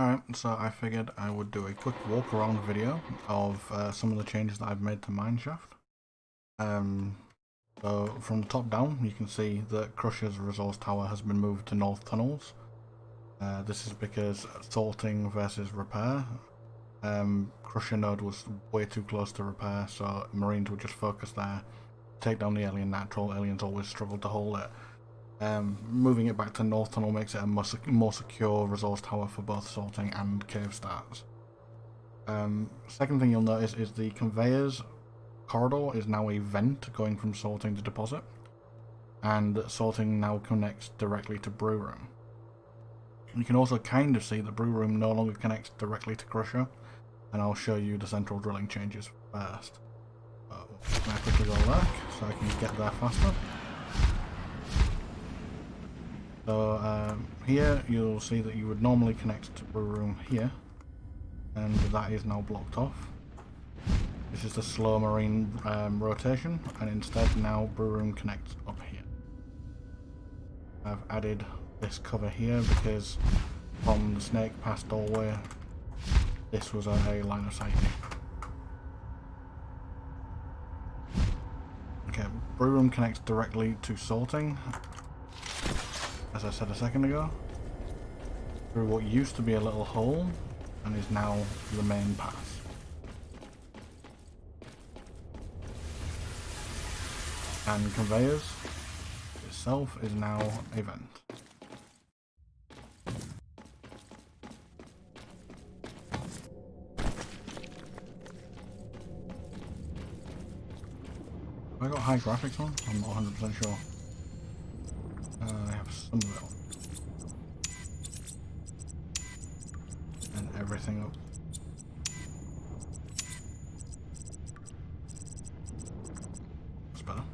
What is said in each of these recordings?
Alright, so I figured I would do a quick walk around video of some of the changes that I've made to Mineshaft. So from the top down you can see that Crusher's resource tower has been moved to North Tunnels. This is because sorting versus repair. Crusher node was way too close to repair, so Marines would just focus there, take down the alien natural. Aliens always struggle to hold it. Moving it back to North Tunnel makes it a more secure resource tower for both sorting and cave starts. Second thing you'll notice is the conveyors corridor is now a vent going from sorting to deposit, and sorting now connects directly to brew room. You can also kind of see the brew room no longer connects directly to Crusher, and I'll show you the central drilling changes first. Can I quickly go back so I can get there faster? So here you'll see that you would normally connect to brew room here, and that is now blocked off. This is the slow marine rotation, and instead now brew room connects up here. I've added this cover here because from the snake past doorway this was a line of sight. Okay, brew room connects directly to sorting, as I said a second ago, through what used to be a little hole and is now the main pass. And conveyors itself is now a vent. Have I got high graphics on? I'm not 100% sure. I have some of it on. And everything up. That's better.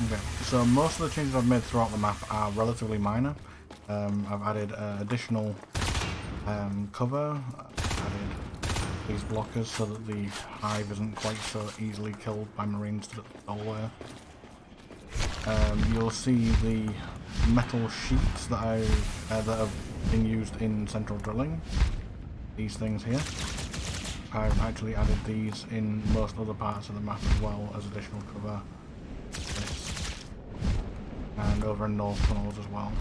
Okay, so most of the changes I've made throughout the map are relatively minor. I've added additional cover, added these blockers so that the hive isn't quite so easily killed by marines to the doorway. You'll see the metal sheets that that have been used in central drilling. These things here. I've actually added these in most other parts of the map as well as additional cover. This. And over in North Tunnels as well.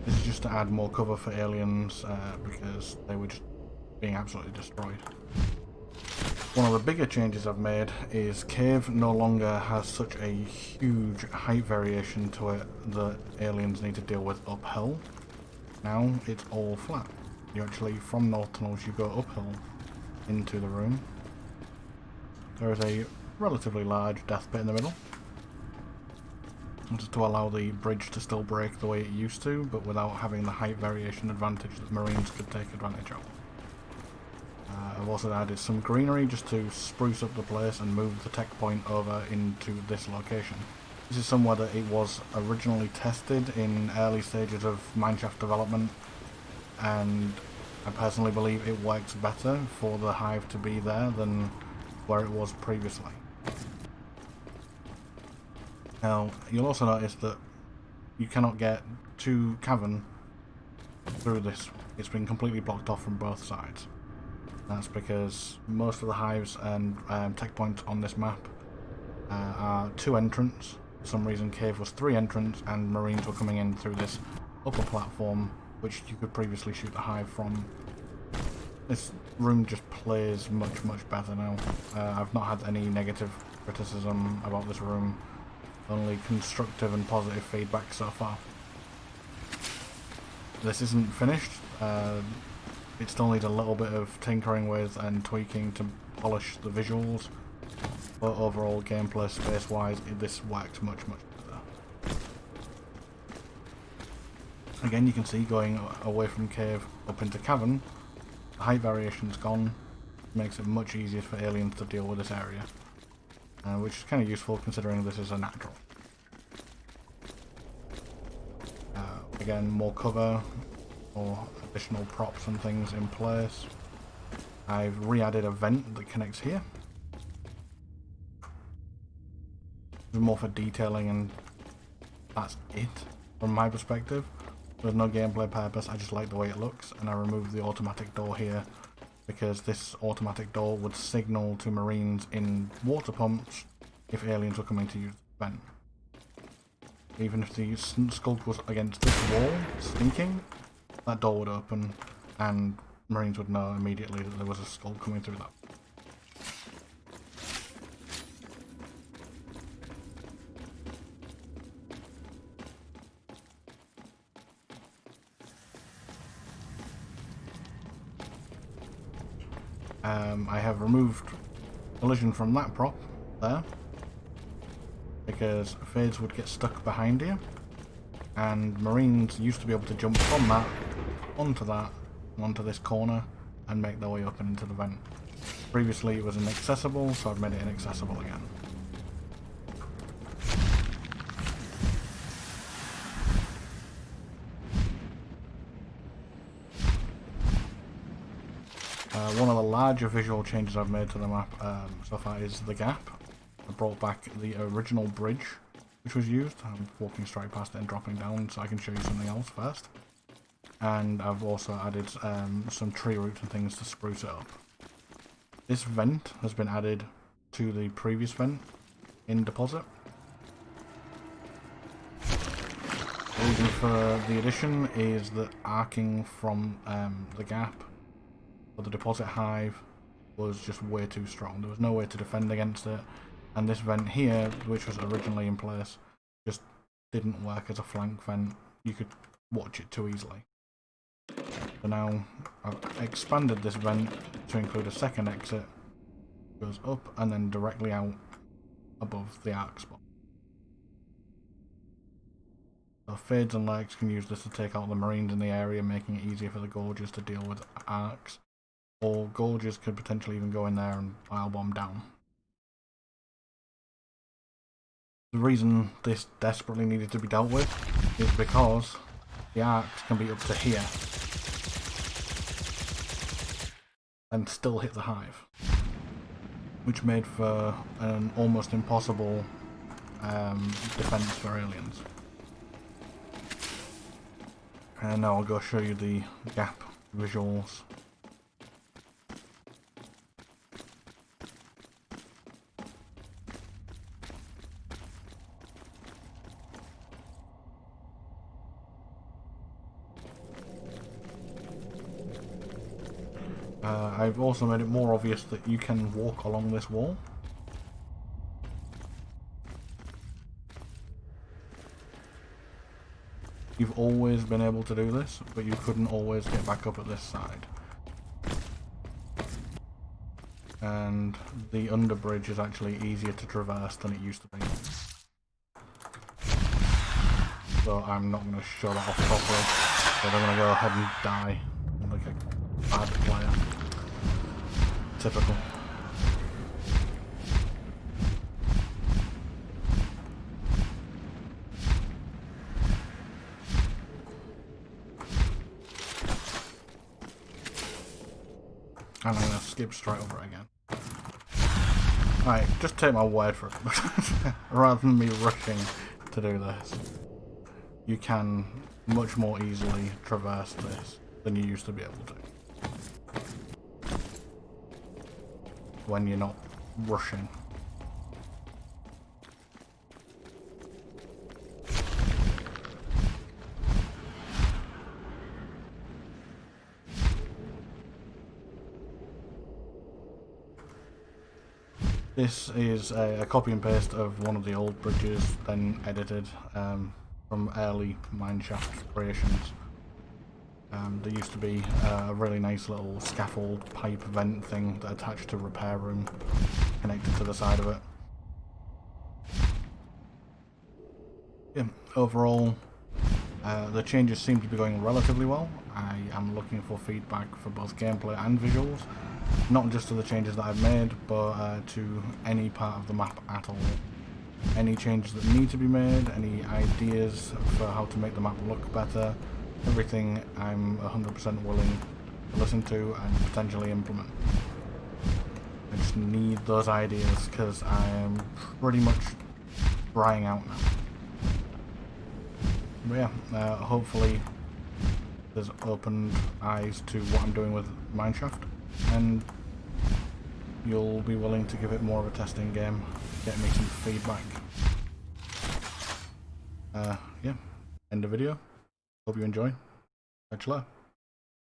This is just to add more cover for aliens because they were just being absolutely destroyed. One of the bigger changes I've made is Cave no longer has such a huge height variation to it that aliens need to deal with uphill. Now it's all flat. You actually, from North Tunnels, you go uphill into the room. There is a relatively large death pit in the middle, just to allow the bridge to still break the way it used to, but without having the height variation advantage that Marines could take advantage of. I've also added some greenery just to spruce up the place and move the tech point over into this location. This is somewhere that it was originally tested in early stages of Mineshaft development, and I personally believe it works better for the hive to be there than where it was previously. Now, you'll also notice that you cannot get to cavern through this. It's been completely blocked off from both sides. That's because most of the hives and tech points on this map are 2 entrants. For some reason Cave was 3 entrants, and Marines were coming in through this upper platform, which you could previously shoot the hive from. This room just plays much better now. I've not had any negative criticism about this room, only constructive and positive feedback so far. This isn't finished. It still needs a little bit of tinkering with and tweaking to polish the visuals, but overall gameplay space wise this works much better. Again, you can see going away from cave up into cavern, the height variation's gone, makes it much easier for aliens to deal with this area, which is kind of useful considering this is a natural. Again, more cover, or additional props and things in place. I've re-added a vent that connects here. More for detailing, and that's it from my perspective. There's no gameplay purpose, I just like the way it looks, and I removed the automatic door here because this automatic door would signal to Marines in water pumps if aliens were coming to use the vent. Even if the sculk was against this wall, stinking, that door would open and Marines would know immediately that there was a sculk coming through that. I have removed collision from that prop there because Fades would get stuck behind here, and Marines used to be able to jump from that onto this corner and make their way up and into the vent. Previously it was inaccessible, so I've made it inaccessible again. One of the larger visual changes I've made to the map so far is the gap. I brought back the original bridge which was used. I'm walking straight past it and dropping down so I can show you something else first. And I've also added some tree roots and things to spruce it up. This vent has been added to the previous vent in deposit. The reason for the addition is that arcing from the gap or the deposit hive was just way too strong. There was no way to defend against it, and this vent here, which was originally in place, just didn't work as a flank vent. You could watch it too easily. So now I've expanded this vent to include a second exit. It goes up and then directly out above the arc spot. So Fades and Legs can use this to take out the Marines in the area, making it easier for the Gorges to deal with arcs. Or Gorges could potentially even go in there and pile bomb down. The reason this desperately needed to be dealt with is because the arcs can be up to here and still hit the hive, which made for an almost impossible defense for aliens. And now I'll go show you the gap visuals. I've also made it more obvious that you can walk along this wall. You've always been able to do this, but you couldn't always get back up at this side. And the underbridge is actually easier to traverse than it used to be. So I'm not going to show that off properly, but I'm going to go ahead and die like a bad player. Typical. And I'm going to skip straight over it again. Alright, just take my word for it. Rather than me rushing to do this, you can much more easily traverse this than you used to be able to. When you're not rushing. This is a copy and paste of one of the old bridges, then edited from early Mineshaft creations. There used to be a really nice little scaffold pipe vent thing that attached to repair room, connected to the side of it. Yeah, overall, the changes seem to be going relatively well. I am looking for feedback for both gameplay and visuals, not just to the changes that I've made, but to any part of the map at all. Any changes that need to be made, any ideas for how to make the map look better, everything I'm 100% willing to listen to and potentially implement. I just need those ideas because I am pretty much drying out now. But yeah, hopefully there's opened eyes to what I'm doing with Mineshaft, and you'll be willing to give it more of a testing game, get me some feedback. Yeah, end the video. Hope you enjoy. Catch you later.